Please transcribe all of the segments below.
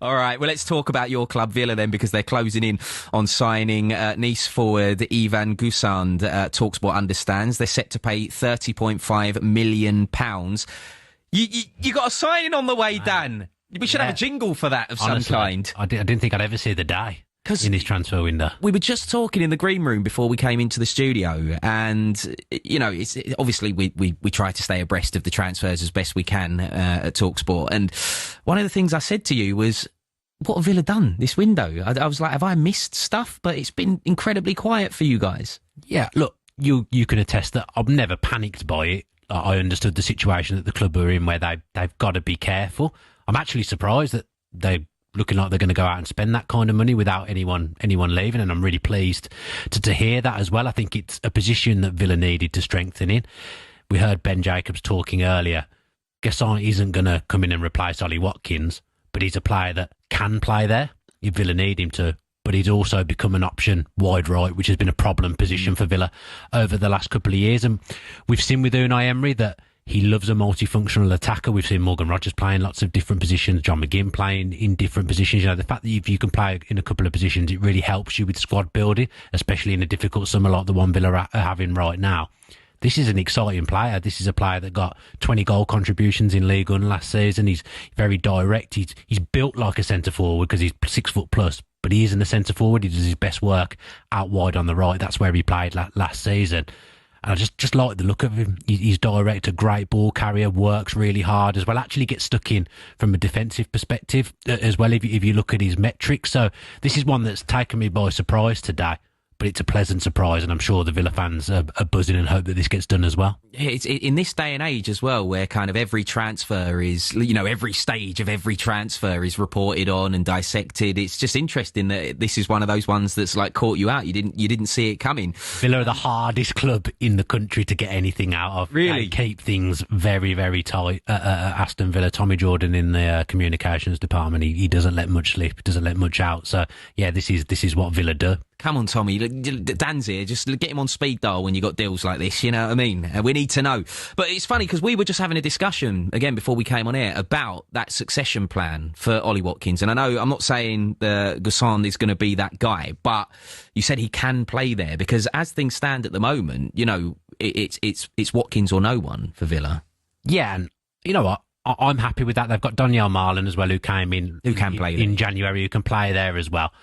All right, well, let's talk about your club, Villa, then, because they're closing in on signing Nice forward Evann Guessand. TalkSport understands they're set to pay £30.5 million. You got a signing on the way, Dan. We should have a jingle for that of Honestly, some kind. I didn't think I'd ever see the day in this transfer window. We were just talking in the green room before we came into the studio, and obviously we try to stay abreast of the transfers as best we can at TalkSport. And one of the things I said to you was, what have Villa done this window? I was like, have I missed stuff? But it's been incredibly quiet for you guys. Yeah, look, you can attest that I've never panicked by it. I understood the situation that the club are in, where they've got to be careful. I'm actually surprised that they're looking like they're going to go out and spend that kind of money without anyone leaving, and I'm really pleased to hear that as well. I think it's a position that Villa needed to strengthen in. We heard Ben Jacobs talking earlier. Guessand isn't going to come in and replace Ollie Watkins, but he's a player that can play there if Villa need him to. But he's also become an option wide right, which has been a problem position for Villa over the last couple of years. And we've seen with Unai Emery that he loves a multifunctional attacker. We've seen Morgan Rogers playing lots of different positions, John McGinn playing in different positions. You know, the fact that if you can play in a couple of positions, it really helps you with squad building, especially in a difficult summer like the one Villa are having right now. This is an exciting player. This is a player that got 20 goal contributions in League One last season. He's very direct. He's built like a centre forward because he's 6 foot plus, but he isn't a centre forward. He does his best work out wide on the right. That's where he played last season. And I just like the look of him. He's direct, a great ball carrier, works really hard as well, actually gets stuck in from a defensive perspective as well if you look at his metrics. So this is one that's taken me by surprise today, but it's a pleasant surprise, and I'm sure the Villa fans are buzzing and hope that this gets done as well. It's in this day and age as well, where kind of every transfer is, every stage of every transfer is reported on and dissected. It's just interesting that this is one of those ones that's like caught you out. You didn't see it coming. Villa are the hardest club in the country to get anything out of. Really? They keep things very, very tight at Aston Villa. Tommy Jordan in the communications department, he doesn't let much slip, doesn't let much out. So yeah, this is what Villa do. Come on, Tommy. Dan's here. Just get him on speed dial when you got deals like this. You know what I mean? We need to know. But it's funny because we were just having a discussion, again, before we came on air, about that succession plan for Ollie Watkins. And I know I'm not saying that Guessand is going to be that guy, but you said he can play there because as things stand at the moment, it's Watkins or no one for Villa. Yeah, and you know what? I'm happy with that. They've got Daniel Marlon as well, who came in, who can play in January, who can play there as well.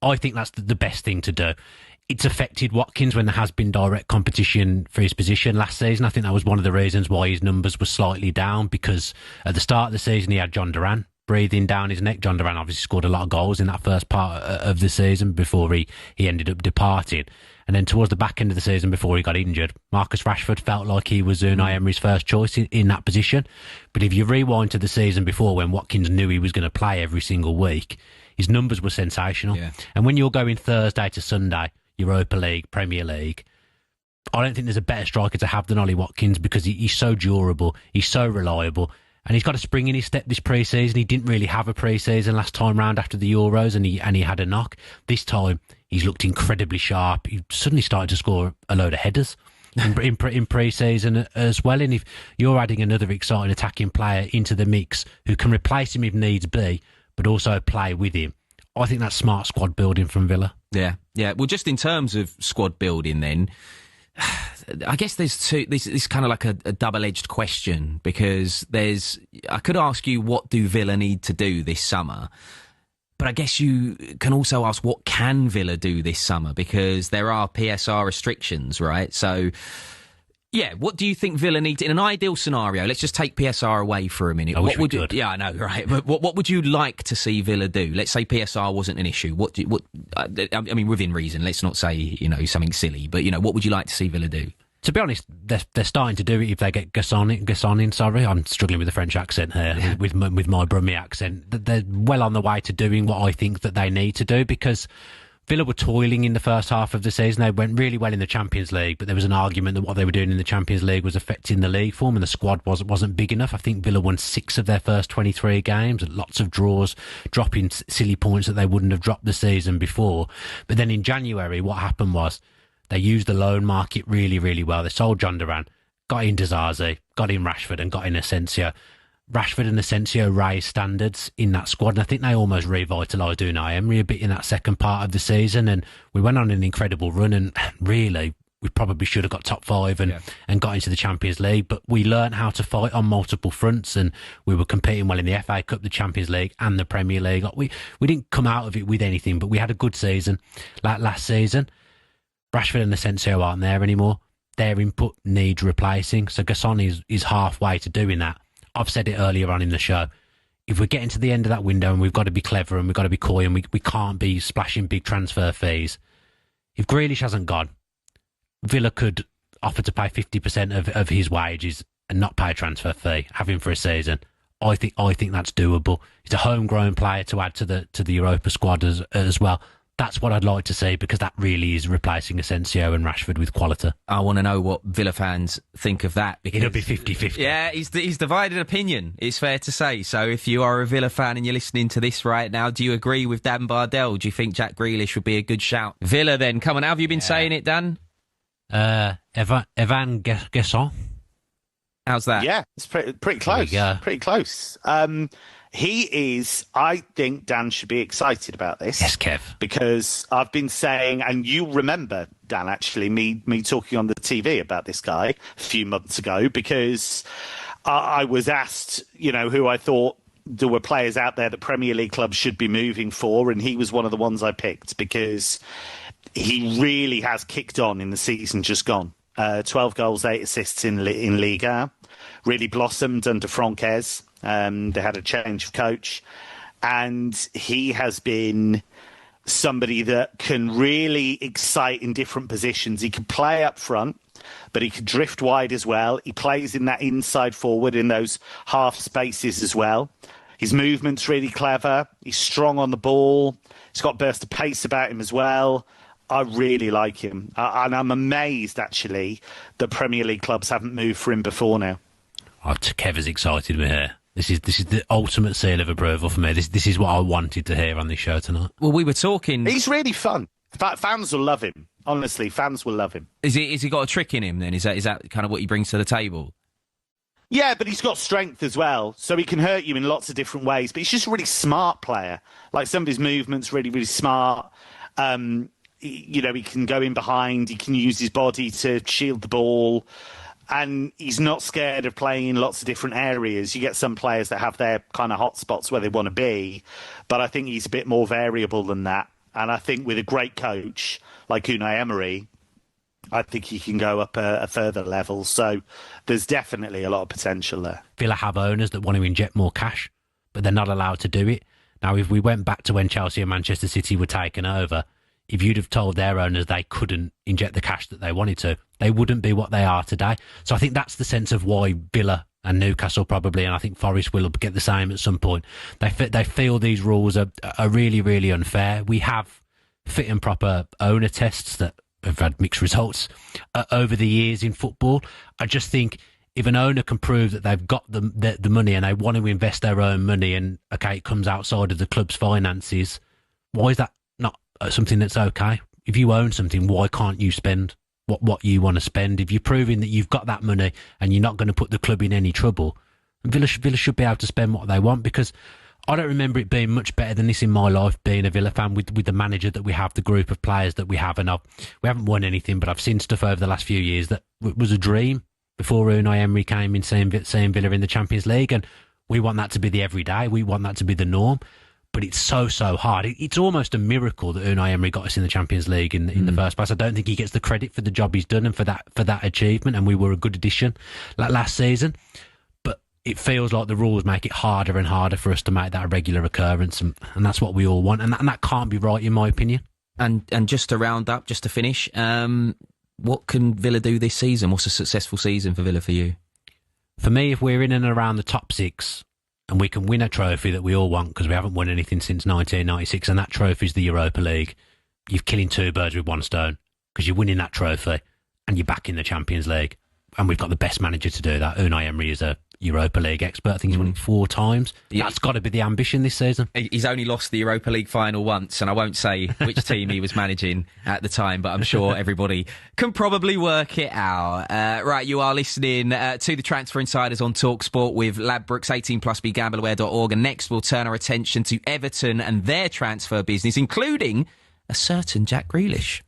I think that's the best thing to do. It's affected Watkins when there has been direct competition for his position last season. I think that was one of the reasons why his numbers were slightly down, because at the start of the season he had John Duran breathing down his neck. John Duran obviously scored a lot of goals in that first part of the season before he ended up departing. And then towards the back end of the season, before he got injured, Marcus Rashford felt like he was Unai Emery's first choice in that position. But if you rewind to the season before, when Watkins knew he was going to play every single week, his numbers were sensational. Yeah. And when you're going Thursday to Sunday, Europa League, Premier League, I don't think there's a better striker to have than Ollie Watkins, because he's so durable, he's so reliable, and he's got a spring in his step this pre-season. He didn't really have a pre-season last time round after the Euros, and he had a knock. This time, he's looked incredibly sharp. He suddenly started to score a load of headers in pre-season as well. And if you're adding another exciting attacking player into the mix who can replace him if needs be, but also play with him, I think that's smart squad building from Villa. Yeah. Well, just in terms of squad building then, I guess there's two. This is kind of like a double-edged question, because I could ask you, what do Villa need to do this summer? But I guess you can also ask, what can Villa do this summer? Because there are PSR restrictions, right? So, yeah, what do you think Villa need to, in an ideal scenario? Let's just take PSR away for a minute. I wish we could. Yeah, I know, right? But what would you like to see Villa do? Let's say PSR wasn't an issue. I mean, within reason. Let's not say something silly. But what would you like to see Villa do? To be honest, they're starting to do it if they get Guessand in. Sorry, I'm struggling with the French accent here, with my Brummie accent. They're well on the way to doing what I think that they need to do, because Villa were toiling in the first half of the season. They went really well in the Champions League, but there was an argument that what they were doing in the Champions League was affecting the league form, and the squad wasn't big enough. I think Villa won 6 of their first 23 games, and lots of draws, dropping silly points that they wouldn't have dropped the season before. But then in January, what happened was they used the loan market really, really well. They sold John Duran, got in Dizazi, got in Rashford, and got in Asensio. Rashford and Asensio raised standards in that squad, and I think they almost revitalised Unai Emery a bit in that second part of the season, and we went on an incredible run, and really, we probably should have got top 5 and got into the Champions League, but we learned how to fight on multiple fronts, and we were competing well in the FA Cup, the Champions League and the Premier League. Like, we didn't come out of it with anything, but we had a good season. Like last season, Rashford and Asensio aren't there anymore. Their input needs replacing, so Guessand is halfway to doing that. I've said it earlier on in the show. If we're getting to the end of that window and we've got to be clever and we've got to be coy and we can't be splashing big transfer fees, if Grealish hasn't gone, Villa could offer to pay 50% of his wages and not pay a transfer fee, have him for a season. I think that's doable. He's a homegrown player to add to the Europa squad as well. That's what I'd like to see, because that really is replacing Asensio and Rashford with quality. I want to know what Villa fans think of that. Because it'll be 50-50. Yeah, he's divided opinion, it's fair to say. So if you are a Villa fan and you're listening to this right now, do you agree with Dan Bardell? Do you think Jack Grealish would be a good shout? Villa then, come on, how have you been saying it, Dan? Evann Guessand. How's that? Yeah, it's pretty close. Pretty close. He is, I think Dan should be excited about this. Yes, Kev. Because I've been saying, and you remember, Dan, actually, me talking on the TV about this guy a few months ago, because I was asked, who I thought there were players out there that Premier League clubs should be moving for, and he was one of the ones I picked because he really has kicked on in the season just gone. 12 goals, 8 assists in Liga. Really blossomed under Francaise. They had a change of coach, and he has been somebody that can really excite in different positions. He can play up front, but he can drift wide as well. He plays in that inside forward in those half spaces as well. His movement's really clever. He's strong on the ball. He's got a burst of pace about him as well. I really like him. And I'm amazed, actually, that Premier League clubs haven't moved for him before now. Oh, Kev has excited me here. This is the ultimate seal of approval for me. This is what I wanted to hear on this show tonight. Well, we were talking... He's really fun. Fans will love him. Honestly, fans will love him. Is he got a trick in him then? Is that kind of what he brings to the table? Yeah, but he's got strength as well, so he can hurt you in lots of different ways. But he's just a really smart player. Like, some of his movements really, really smart. He can go in behind. He can use his body to shield the ball. And he's not scared of playing in lots of different areas. You get some players that have their kind of hot spots where they want to be, but I think he's a bit more variable than that. And I think with a great coach like Unai Emery, I think he can go up a further level. So there's definitely a lot of potential there. Villa have owners that want to inject more cash, but they're not allowed to do it. Now, if we went back to when Chelsea and Manchester City were taken over, if you'd have told their owners they couldn't inject the cash that they wanted to, they wouldn't be what they are today. So I think that's the sense of why Villa and Newcastle probably, and I think Forest will get the same at some point. They feel these rules are really, really unfair. We have fit and proper owner tests that have had mixed results over the years in football. I just think if an owner can prove that they've got the money and they want to invest their own money, and okay, it comes outside of the club's finances, why is that not something that's okay? If you own something, why can't you spend what you want to spend? If you're proving that you've got that money and you're not going to put the club in any trouble, Villa should be able to spend what they want, because I don't remember it being much better than this in my life, being a Villa fan, with the manager that we have, the group of players that we have. And we haven't won anything, but I've seen stuff over the last few years that was a dream before Unai Emery came in, seeing Villa in the Champions League. And we want that to be the everyday. We want that to be the norm. But it's so hard. It's almost a miracle that Unai Emery got us in the Champions League in the first place. I don't think he gets the credit for the job he's done and for that achievement, and we were a good addition like last season. But it feels like the rules make it harder and harder for us to make that a regular occurrence, and that's what we all want, and that can't be right, in my opinion. And just to round up, just to finish, what can Villa do this season? What's a successful season for Villa for you? For me, if we're in and around the top six, and we can win a trophy that we all want, because we haven't won anything since 1996, and that trophy is the Europa League, you're killing two birds with one stone, because you're winning that trophy and you're back in the Champions League. And we've got the best manager to do that. Unai Emery is a Europa League expert. I think he's won it 4 times. That's got to be the ambition this season. He's only lost the Europa League final once, and I won't say which team he was managing at the time, but I'm sure everybody can probably work it out. Right, you are listening to the Transfer Insiders on TalkSport with Ladbrokes, 18+, begambleaware.org, and next we'll turn our attention to Everton and their transfer business, including a certain Jack Grealish.